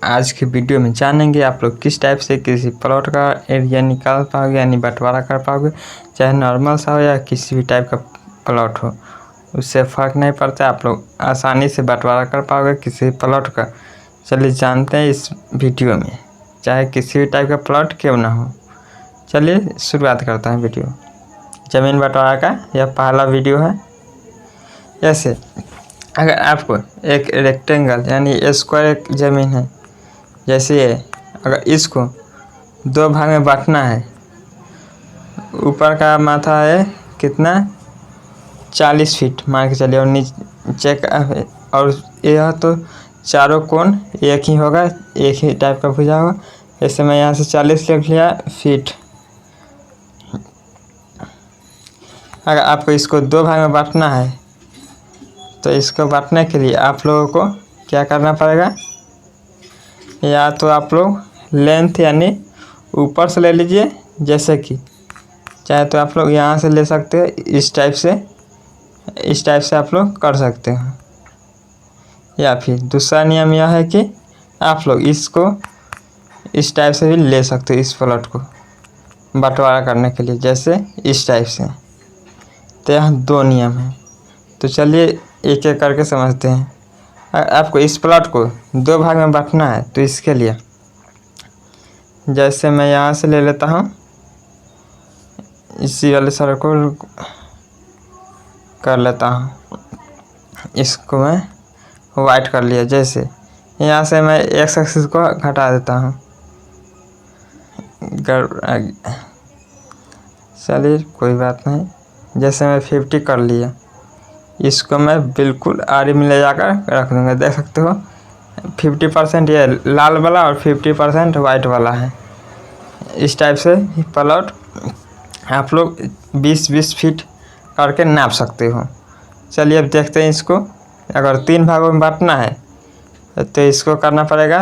आज की वीडियो में जानेंगे आप लोग किस टाइप से किसी प्लॉट का एरिया निकाल पाओगे, यानी बंटवारा कर पाओगे। चाहे नॉर्मल सा हो या किसी भी टाइप का प्लॉट हो, उससे फ़र्क नहीं पड़ता, आप लोग आसानी से बंटवारा कर पाओगे किसी प्लॉट का। चलिए जानते हैं इस वीडियो में, चाहे किसी भी टाइप का प्लॉट क्यों ना हो। चलिए शुरुआत करते हैं वीडियो। ज़मीन बंटवारा का यह पहला वीडियो है। जैसे अगर आपको एक रेक्टेंगल यानी स्क्वायर एक ज़मीन है, जैसे ये, अगर इसको दो भाग में बांटना है, ऊपर का माथा है कितना 40 फीट मान के चलिए, और नीचे का, और यह तो चारों कोण एक ही होगा, एक ही टाइप का भुजा होगा। जैसे मैं यहाँ से 40 लिख लिया फीट। अगर आपको इसको दो भाग में बांटना है तो इसको बांटने के लिए आप लोगों को क्या करना पड़ेगा, या तो आप लोग लेंथ यानी ऊपर से ले लीजिए, जैसे कि चाहे तो आप लोग यहाँ से ले सकते हैं, इस टाइप से आप लोग कर सकते हैं। या फिर दूसरा नियम यह है कि आप लोग इसको इस टाइप से भी ले सकते हो, इस प्लॉट को बंटवारा करने के लिए, जैसे इस टाइप से। तो यहाँ दो नियम हैं, तो चलिए एक एक करके समझते हैं। अगर आपको इस प्लॉट को दो भाग में बांटना है तो इसके लिए जैसे मैं यहाँ से ले लेता हूँ, इसी वाले सर्कल कर लेता हूँ, इसको मैं वाइट कर लिया। जैसे यहाँ से मैं एक्स एक्सिस को घटा देता हूँ, चलिए कोई बात नहीं। जैसे मैं 50 कर लिया, इसको मैं बिल्कुल आरी में ले जाकर रख दूँगा। देख सकते हो 50% ये लाल वाला और 50% वाइट वाला है। इस टाइप से प्लॉट आप लोग 20-20 फीट करके नाप सकते हो। चलिए अब देखते हैं इसको। अगर 3 भागों में बांटना है तो इसको करना पड़ेगा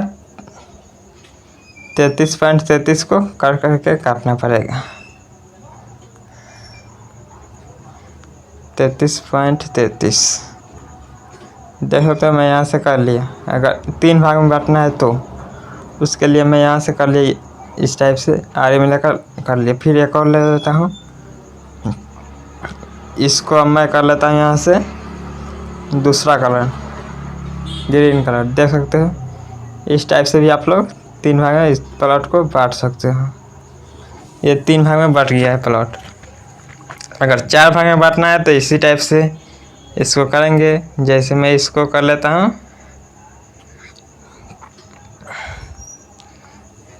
33.33 को कर करके काटना पड़ेगा, 33.33। देखो तो मैं यहाँ से कर लिया। अगर 3 भाग में बांटना है तो उसके लिए मैं यहाँ से कर लिया, इस टाइप से आरे में लेकर कर लिया। फिर एक और ले लेता हूँ, इसको अब मैं कर लेता हूँ यहाँ से दूसरा कलर, ग्रीन कलर। देख सकते हो इस टाइप से भी आप लोग 3 भाग में इस प्लॉट को बांट सकते हो। ये 3 भाग में बट गया है प्लॉट। अगर 4 भाग में बांटना है तो इसी टाइप से इसको करेंगे। जैसे मैं इसको कर लेता हूँ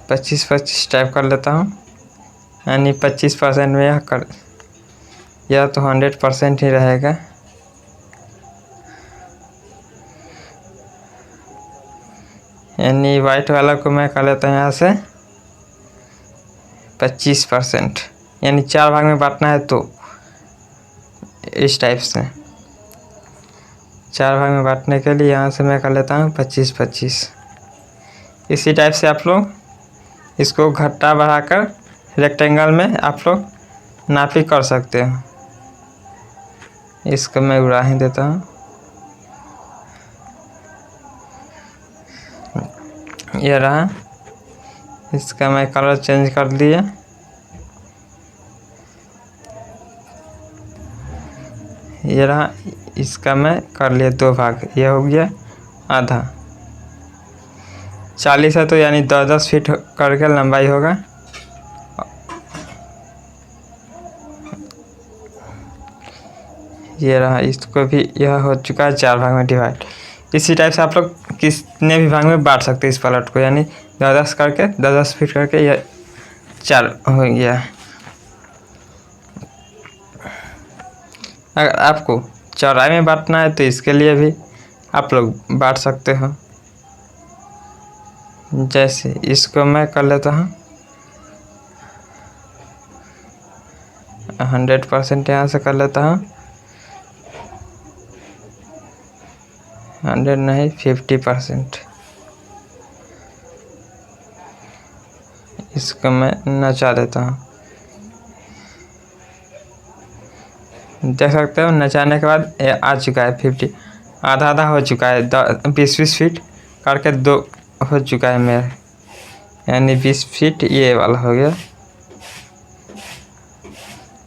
25-25 टाइप कर लेता हूँ, यानी 25% में यह तो 100% ही रहेगा। यानी वाइट वाला को मैं कर लेता हूँ यहाँ से 25%, यानी 4 भाग में बांटना है तो इस टाइप से 4 भाग में बांटने के लिए यहाँ से मैं कर लेता हूँ 25-25। इसी टाइप से आप लोग इसको घटा बढ़ाकर रेक्टेंगल में आप लोग नापी कर सकते हो। इसको मैं उड़ा ही देता हूँ। ये रहा, इसका मैं कलर चेंज कर दिया। ये रहा, इसका मैं कर लिया 2 भाग, ये हो गया आधा। 40 है तो यानी 10-10 फीट करके लंबाई होगा। ये रहा, इसको भी यह हो चुका है 4 भाग में डिवाइड। इसी टाइप से आप लोग कितने भी भाग में बांट सकते हैं इस प्लॉट को, यानी 10-10 करके 10-10 फीट करके यह 4 हो गया। अगर आपको चौड़ाई में बांटना है तो इसके लिए भी आप लोग बांट सकते हो। जैसे इसको मैं कर लेता हूँ 100%, यहाँ से कर लेता हूँ 100 नहीं 50%। इसको मैं नचा देता हूँ। देख सकते हो नचाने के बाद ये आ चुका है 50, आधा आधा हो चुका है। 20-20 फीट करके 2 हो चुका है मेरा, यानी 20 फीट ये वाला हो गया,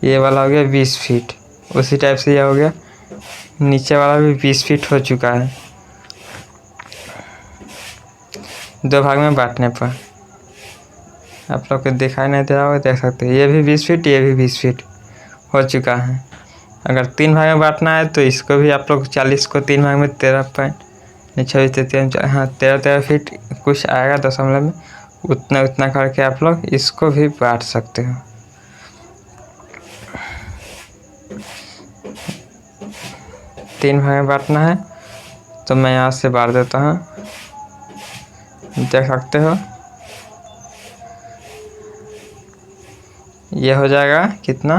ये वाला हो गया 20 फीट। उसी टाइप से ये हो गया, नीचे वाला भी 20 फीट हो चुका है। 2 भाग में बांटने पर आप लोग को दिखाई नहीं दे रहा होगा, देख सकते हैं ये भी 20 फीट, ये भी 20 फीट हो चुका है। अगर 3 भाग में बांटना है तो इसको भी आप लोग 40 को 3 भाग में 13.26 हाँ 13 फीट कुछ आएगा दशमलव में, उतना करके आप लोग इसको भी बांट सकते हो। तीन भाग में बांटना है तो मैं यहाँ से बांट देता हूँ, देख सकते हो ये हो जाएगा कितना,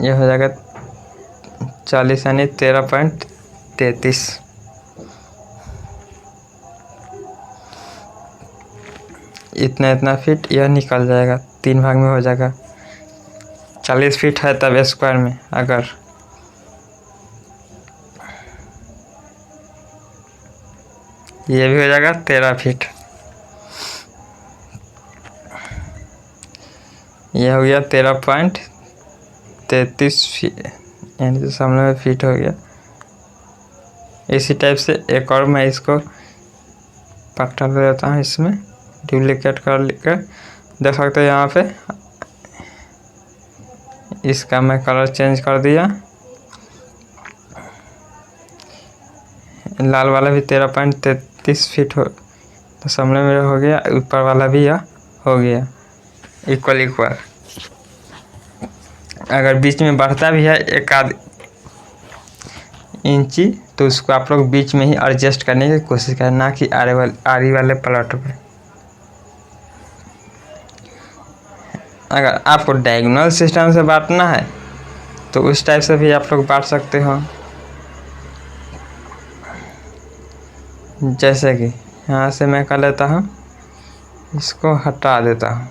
ये हो जाएगा 40 यानी 13.33। इतना फीट यह निकल जाएगा, 3 भाग में हो जाएगा। 40 फीट है तब स्क्वायर में, अगर ये भी हो जाएगा 13 फीट। यह हो गया 13.33 फीट, यानी दशमलव फीट हो गया। इसी टाइप से एक और मैं इसको पट्टा ले देता हूँ, इसमें डुप्लीकेट कर लेकर देख सकते हो यहाँ पे इसका मैं कलर चेंज कर दिया। लाल वाला भी 13.33 फीट हो दशमलव में हो गया, ऊपर वाला भी यह हो गया इक्वल। अगर बीच में बढ़ता भी है 1 इंची तो उसको आप लोग बीच में ही एडजस्ट करने की कोशिश करें, ना कि आरी वाले प्लॉट पर। अगर आपको डायगोनल सिस्टम से बांटना है तो उस टाइप से भी आप लोग बांट सकते हो, जैसे कि यहाँ से मैं कर लेता हूँ, इसको हटा देता हूँ,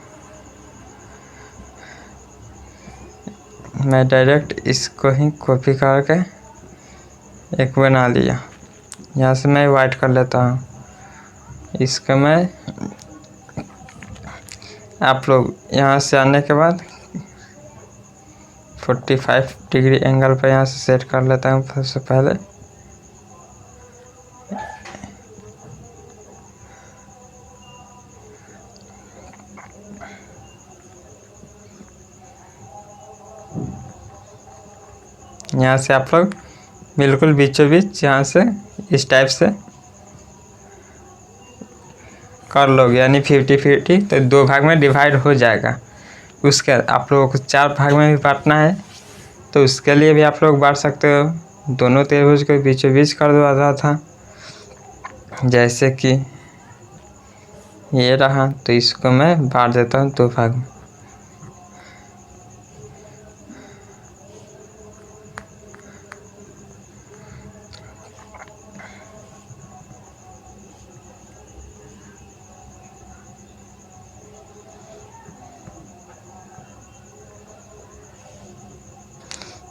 मैं डायरेक्ट इसको ही कॉपी करके एक बना लिया। यहाँ से मैं वाइट कर लेता हूँ, इसका मैं आप लोग यहाँ से आने के बाद 45 डिग्री एंगल पर यहाँ से सेट कर लेता हूँ सबसे पहले। यहाँ से आप लोग बिल्कुल बीचों बीच यहाँ से इस टाइप से कर लोगे, यानी 50-50 तो 2 भाग में डिवाइड हो जाएगा। उसके आप लोगों को 4 भाग में भी बांटना है तो उसके लिए भी आप लोग बांट सकते हो। दोनों त्रिभुज को बीचों बीच कर दो आधा था, जैसे कि ये रहा, तो इसको मैं बांट देता हूँ 2 भाग में।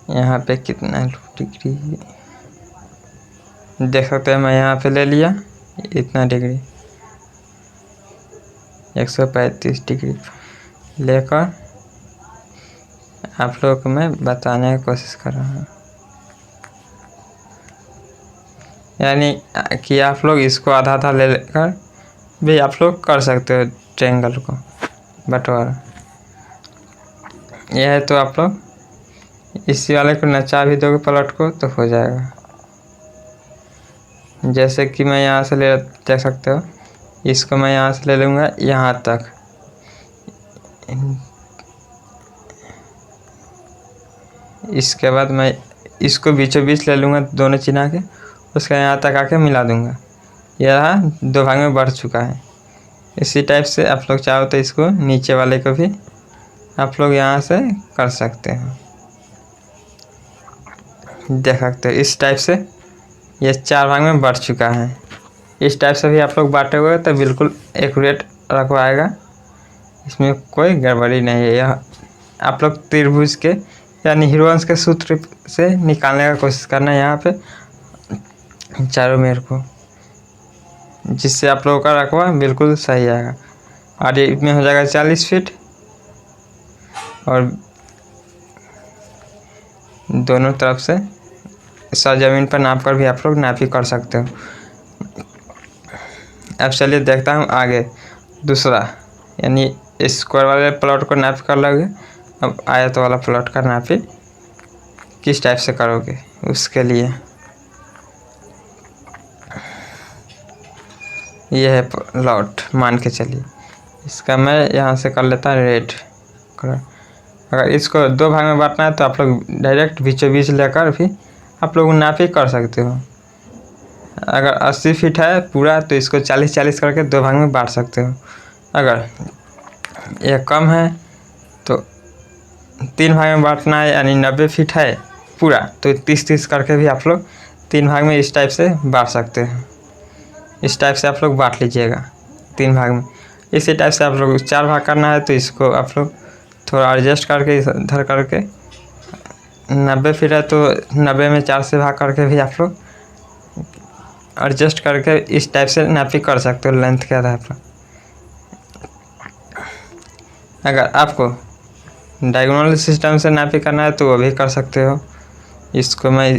यहाँ पे कितना डिग्री देख सकते हैं, मैं यहाँ पे ले लिया इतना डिग्री 135 डिग्री लेकर आप लोगों को मैं बताने की कोशिश कर रहा हूँ, यानी कि आप लोग इसको आधा आधा ले लेकर भी आप लोग कर सकते हो ट्रायंगल को बंटवारा। यह है तो आप लोग इसी वाले को नचा भी दोगे प्लॉट को तो हो जाएगा। जैसे कि मैं यहाँ से ले देख सकते हो, इसको मैं यहाँ से ले लूँगा यहाँ तक, इसके बाद मैं इसको बीचों बीच ले लूँगा दोनों चिन्ह के, उसका यहाँ तक आके मिला दूँगा। यह 2 भाग में बढ़ चुका है। इसी टाइप से आप लोग चाहो तो इसको नीचे वाले को भी आप लोग यहाँ से कर सकते हो, देख सकते हो इस टाइप से ये 4 भाग में बढ़ चुका है। इस टाइप से भी आप लोग बांटे हुए तो बिल्कुल एक्यूरेट रखवाएगा, इसमें कोई गड़बड़ी नहीं है। यह आप लोग त्रिभुज के यानी हीरोवंश के सूत्र से निकालने का कोशिश करना है यहाँ पे चारों मेर को, जिससे आप लोगों का रकबा बिल्कुल सही आएगा। और इसमें हो जाएगा 40 फीट, और दोनों तरफ से सरजमीन पर नाप कर भी आप लोग नापी कर सकते हो। अब चलिए देखता हूँ आगे दूसरा, यानी स्क्वायर वाले प्लॉट को नाप कर लोगे। अब आयत वाला प्लॉट का नापी किस टाइप से करोगे, उसके लिए ये है प्लॉट, मान के चलिए इसका मैं यहाँ से कर लेता हूँ रेड कलर। अगर इसको 2 भाग में बांटना है तो आप लोग डायरेक्ट बीचों बीच लेकर भी आप लोग नापी कर सकते हो। अगर 80 फीट है पूरा तो इसको 40-40 करके 2 भाग में बांट सकते हो। अगर यह कम है तो 3 भाग में बांटना है, यानी 90 फीट है पूरा तो 30-30 करके भी आप लोग 3 भाग में इस टाइप से बांट सकते हैं। इस टाइप से आप लोग बांट लीजिएगा 3 भाग में। इसी टाइप से आप लोग 4 भाग करना है तो इसको आप लोग थोड़ा एडजस्ट करके इधर करके 90 फीट है तो 90 में 4 से भाग करके भी आप लोग एडजस्ट करके इस टाइप से नापी कर सकते हो लेंथ के आधार पर। अगर आपको डायगोनल सिस्टम से नापी करना है तो वो भी कर सकते हो। इसको मैं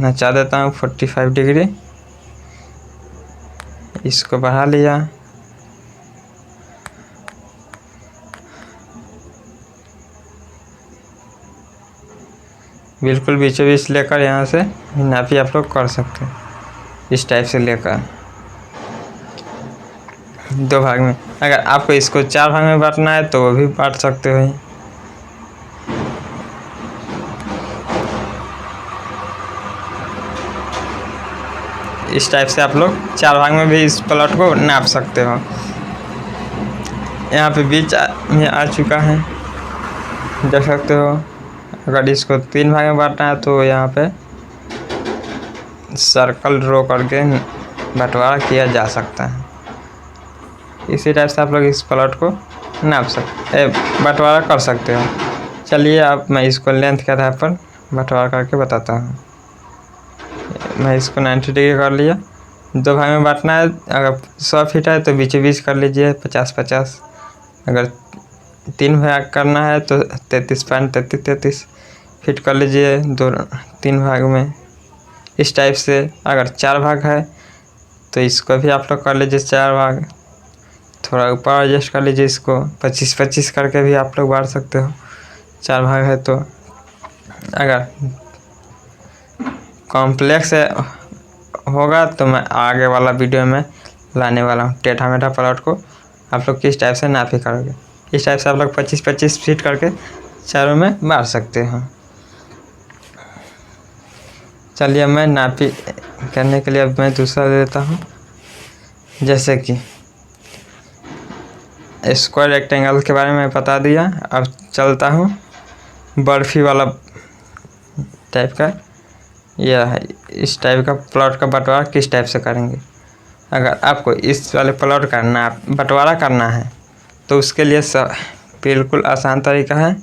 नचा देता हूँ 45 डिग्री, इसको बढ़ा लिया। बिल्कुल बीचों बीच लेकर यहाँ से नापी आप लोग कर सकते हैं, इस टाइप से लेकर 2 भाग में। अगर आपको इसको 4 भाग में बांटना है तो वो भी बांट सकते हो। इस टाइप से आप लोग 4 भाग में भी इस प्लॉट को नाप सकते हो। यहाँ पे बीच में आ चुका है, देख सकते हो। अगर इसको 3 भाग में बांटना है तो यहाँ पे सर्कल ड्रॉ करके बंटवारा किया जा सकता है। इसी टाइप से आप लोग इस प्लॉट को नाप सकते, बंटवारा कर सकते हो। चलिए अब मैं इसको लेंथ के आधार पर बंटवारा करके बताता हूँ। मैं इसको 90 डिग्री कर लिया। 2 भाग में बांटना है, अगर 100 फीट है तो बीचों बीच कर लीजिए 50-50। अगर 3 भाग करना है तो 33.33 फीट कर लीजिए 3 भाग में, इस टाइप से। अगर 4 भाग है तो इसको भी आप लोग कर लीजिए 4 भाग, थोड़ा ऊपर एडजस्ट कर लीजिए। इसको 25-25 करके भी आप लोग बांट सकते हो 4 भाग है तो। अगर कॉम्प्लेक्स होगा तो मैं आगे वाला वीडियो में लाने वाला हूँ। टेढ़ा मेढ़ा प्लॉट को आप लोग किस टाइप से नापी करोगे, इस टाइप से आप लोग 25-25 फीट करके चारों में बांट सकते हो। चलिए मैं नापी करने के लिए अब मैं दूसरा देता हूँ। जैसे कि स्क्वायर रेक्टेंगल के बारे में बता दिया, अब चलता हूँ बर्फी वाला टाइप का। यह है इस टाइप का प्लॉट का बंटवारा किस टाइप से करेंगे। अगर आपको इस वाले प्लॉट का बंटवारा करना है तो उसके लिए बिल्कुल आसान तरीका है।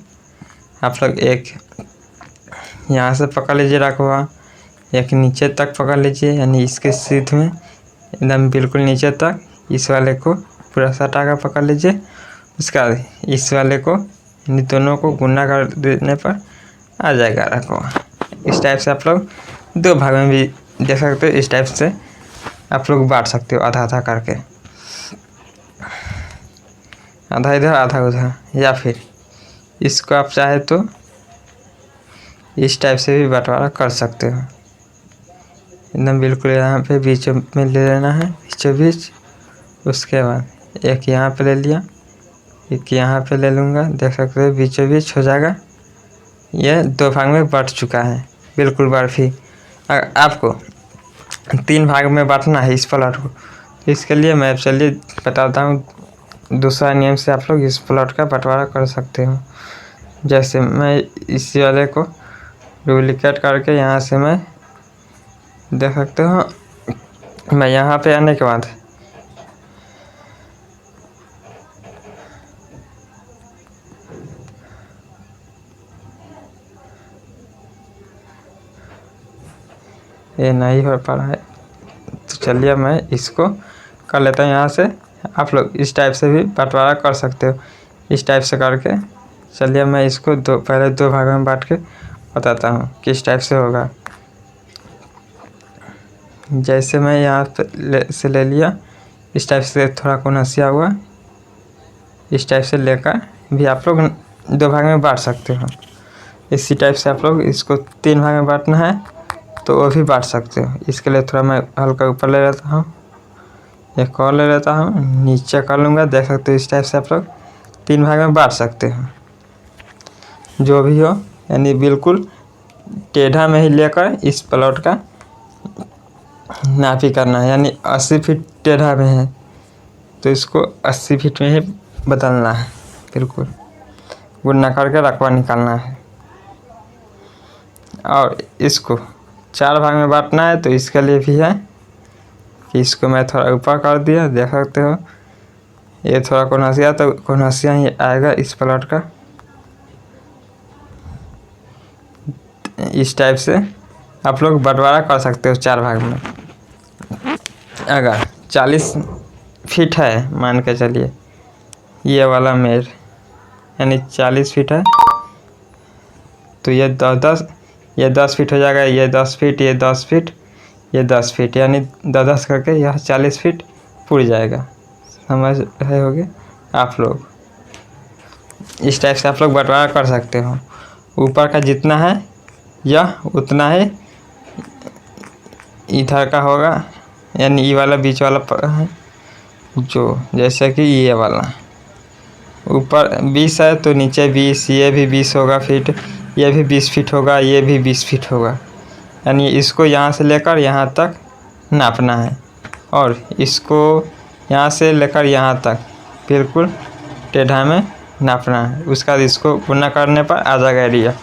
आप लोग एक यहाँ से पकड़ लीजिए रकबा, एक नीचे तक पकड़ लीजिए, यानी इसके सीध में एकदम बिल्कुल नीचे तक इस वाले को पूरा सटा कर पकड़ लीजिए। उसके बाद इस वाले को, यानी दोनों को गुना कर देने पर आ जाएगा रकबा। इस टाइप से आप लोग 2 भाग में भी देख सकते हो। इस टाइप से आप लोग बांट सकते हो आधा आधा करके, आधा इधर आधा उधर, या फिर इसको आप चाहे तो इस टाइप से भी बंटवारा कर सकते हो। एकदम बिल्कुल यहाँ पे बीचों में ले लेना है, बीचों बीच। उसके बाद एक यहाँ पे ले लिया, एक यहाँ पे ले लूँगा, देख सकते हो बीचों बीच हो जाएगा। यह 2 भाग में बट चुका है बिल्कुल बर्फी। अगर आपको 3 भाग में बांटना है इस प्लॉट को तो इसके लिए मैं चलिए बताता हूँ दूसरा नियम से आप लोग इस प्लॉट का बंटवारा कर सकते हो। जैसे मैं इसी वाले को डुप्लीकेट करके यहाँ से मैं देख सकते हो, मैं यहाँ पे आने के बाद ये नहीं हो पा रहा है, तो चलिए मैं इसको कर लेता हूँ यहाँ से। आप लोग इस टाइप से भी बंटवारा कर सकते हो, इस टाइप से करके। चलिए मैं इसको पहले दो भागों में बांट के बताता हूँ किस टाइप से होगा। जैसे मैं यहाँ से ले लिया, इस टाइप से थोड़ा कोनसिया हुआ, इस टाइप से लेकर भी आप लोग दो भाग में बांट सकते हो। इसी टाइप से आप लोग इसको 3 भाग में बांटना है तो वो भी बांट सकते हो। इसके लिए थोड़ा मैं हल्का ऊपर ले लेता हूँ, एक और ले लेता हूँ, नीचे कर लूँगा। देख सकते हो इस टाइप से आप लोग 3 भाग में बांट सकते हो। जो भी हो, यानी बिल्कुल टेढ़ा में ही लेकर इस प्लॉट का नापी करना है। यानी 80 फीट टेढ़ा में है तो इसको 80 फीट में ही बदलना है, बिल्कुल गुना करके रकबा निकालना है। और इसको 4 भाग में बांटना है तो इसके लिए भी है कि इसको मैं थोड़ा ऊपर कर दिया, देख सकते हो ये थोड़ा कोनसिया, तो कोनसिया ही आएगा इस प्लॉट का। इस टाइप से आप लोग बंटवारा कर सकते हो 4 भाग में। अगर 40 फीट है मान के चलिए, ये वाला मेर यानी 40 फीट है तो ये 10 फीट हो जाएगा, ये 10 फीट, ये 10 फीट, ये 10 फीट, यानी 10 करके यह 40 फीट पूर जाएगा। समझ रहे होगे आप लोग। इस टाइप से आप लोग बंटवारा कर सकते हो। ऊपर का जितना है यह उतना ही इधर का होगा, यानी ये वाला बीच वाला है जो, जैसे कि ये वाला ऊपर 20 है तो नीचे 20, ये भी 20 होगा फीट, ये भी 20 फीट होगा, ये भी 20 फीट होगा। यानी इसको यहाँ से लेकर यहाँ तक नापना है और इसको यहाँ से लेकर यहाँ तक बिल्कुल टेढ़ा में नापना है। उसके बाद इसको गुना करने पर आ जाएगा एरिया।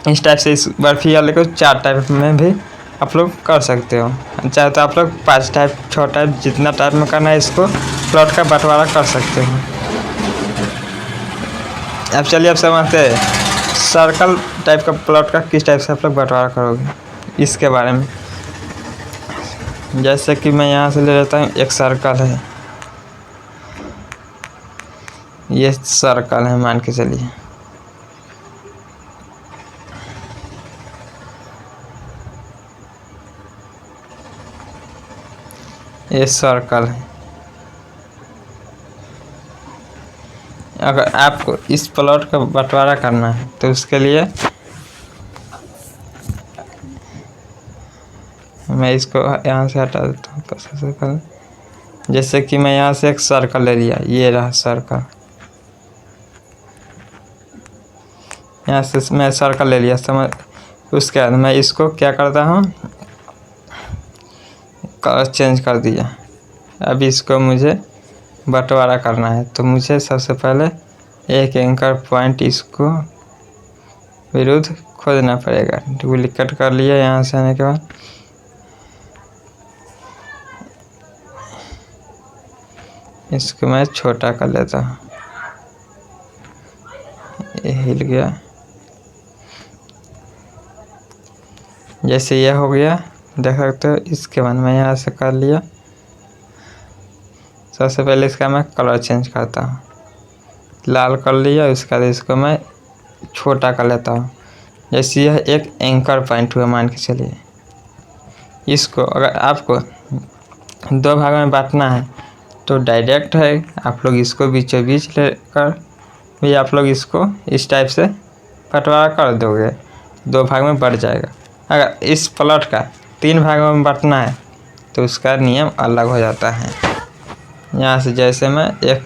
इस टाइप से इस बर्फी वाले को 4 टाइप में भी आप लोग कर सकते हो। चाहे तो आप लोग 5 टाइप, 6 टाइप, जितना टाइप में करना है इसको प्लॉट का बंटवारा कर सकते हो। अब चलिए आप समझते हैं सर्कल टाइप का प्लॉट का किस टाइप से आप लोग बंटवारा करोगे इसके बारे में। जैसे कि मैं यहाँ से ले लेता हूँ, एक सर्कल है, ये सर्कल है मान के चलिए। ये सर्कल है। अगर आपको इस प्लॉट का बंटवारा करना है तो उसके लिए मैं इसको यहाँ से हटा देता हूँ सबसे पहले। जैसे कि मैं यहाँ से एक सर्कल ले लिया, ये रहा सर्कल, यहाँ से मैं सर्कल ले लिया, समझ। उसके बाद मैं इसको क्या करता हूँ, कलर चेंज कर दिया। अब इसको मुझे बंटवारा करना है तो मुझे सबसे पहले एक एंकर पॉइंट इसको विरुद्ध खोजना पड़ेगा। डुप्लीकेट कर लिया। यहाँ से आने के बाद इसको मैं छोटा कर लेता हूँ, ये हिल गया। जैसे यह हो गया, देख सकते हो। इसके बाद मैं यहाँ से कर लिया। सबसे पहले इसका मैं कलर चेंज करता हूँ, लाल कर लिया। उसके बाद इसको मैं छोटा कर लेता हूँ। जैसे यह एक एंकर पॉइंट हुआ मान के चलिए। इसको अगर आपको 2 भाग में बांटना है तो डायरेक्ट है, आप लोग इसको बीचों बीच लेकर भी आप लोग इसको इस टाइप से बंटवारा कर दोगे, 2 भाग में बढ़ जाएगा। अगर इस प्लॉट का 3 भागों में बांटना है तो उसका नियम अलग हो जाता है। यहाँ से जैसे मैं एक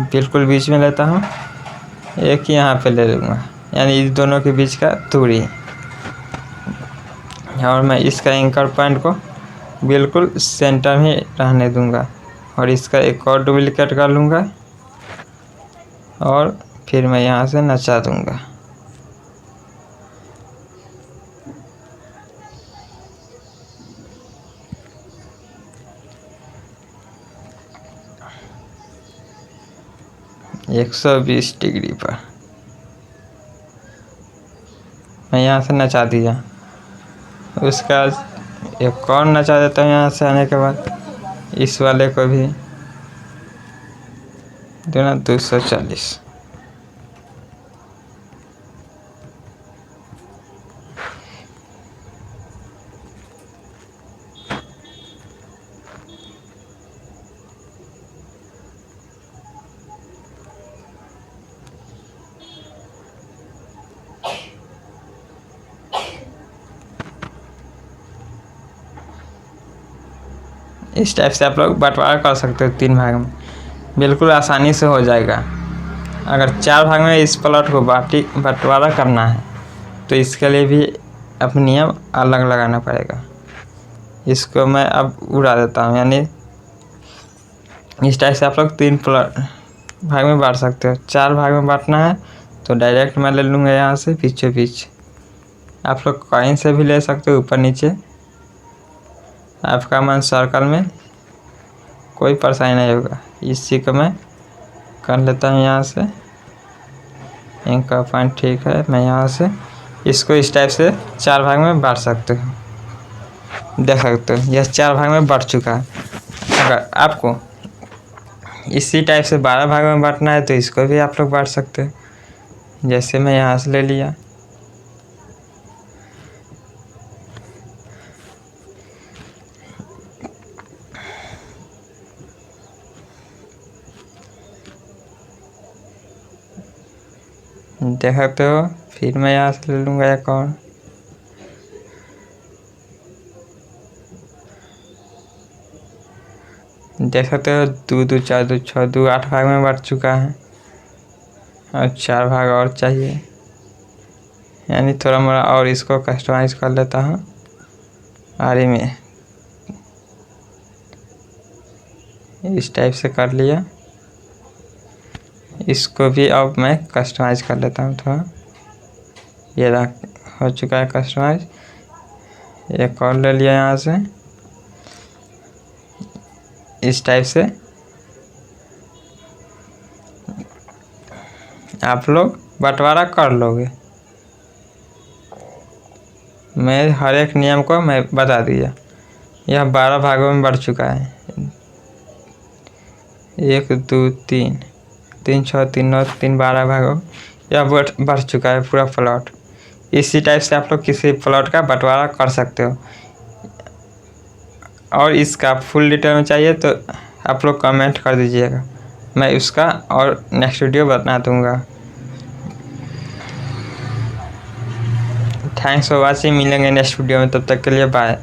बिल्कुल बीच में लेता हूँ, एक यहाँ पे ले लूँगा, यानी इस दोनों के बीच का दूरी, और मैं इसका एंकर पॉइंट को बिल्कुल सेंटर में रहने दूँगा और इसका एक और डुप्लीकेट कर लूँगा और फिर मैं यहाँ से नचा दूँगा। एक 120 डिग्री पर मैं यहाँ से नचा दिया। उसका एक और नचा देता हूँ यहाँ से आने के बाद। इस वाले को भी देना 240। इस टाइप से आप लोग बंटवारा कर सकते हो 3 भाग में, बिल्कुल आसानी से हो जाएगा। अगर 4 भाग में इस प्लॉट को बंटवारा करना है तो इसके लिए भी अब नियम अलग लगाना पड़ेगा। इसको मैं अब उड़ा देता हूँ, यानी इस टाइप से आप लोग 3 भाग में बांट सकते हो। 4 भाग में बांटना है तो डायरेक्ट मैं ले लूँगा यहाँ से पीछे पीछे। आप लोग कॉइन से भी ले सकते हो ऊपर नीचे, आपका मन सर्कल में, कोई परेशानी नहीं होगा। इसी को मैं कर लेता हूँ यहाँ से, इनका पॉइंट ठीक है। मैं यहाँ से इसको इस टाइप से 4 भाग में बांट सकते हो। देख सकते हो यह 4 भाग में बढ़ चुका है। अगर आपको इसी टाइप से 12 भाग में बांटना है तो इसको भी आप लोग बांट सकते हो, जैसे मैं यहाँ से ले लिया। देख सकते हो, फिर मैं यहाँ से ले लूँगा एक और। देख सकते हो 2 2 4 2 6 2 8 भाग में बढ़ चुका है और 4 भाग और चाहिए, यानी थोड़ा मोड़ा और इसको कस्टमाइज कर लेता हूँ आरी में। इस टाइप से कर लिया। इसको भी अब मैं कस्टमाइज कर लेता हूँ थोड़ा। ये हो चुका है कस्टमाइज। एक और ले लिया यहाँ से इस टाइप से। आप लोग बंटवारा कर लोगे, मैं हर एक नियम को मैं बता दिया। यह 12 भागों में बढ़ चुका है। 1 2 3 3 6 3 9 3 12 भागों यह बढ़ चुका है पूरा प्लॉट। इसी टाइप से आप लोग किसी प्लॉट का बंटवारा कर सकते हो। और इसका फुल डिटेल में चाहिए तो आप लोग कमेंट कर दीजिएगा, मैं उसका और नेक्स्ट वीडियो बना दूंगा। Thanks for watching. मिलेंगे नेक्स्ट वीडियो में, तब तक के लिए बाय।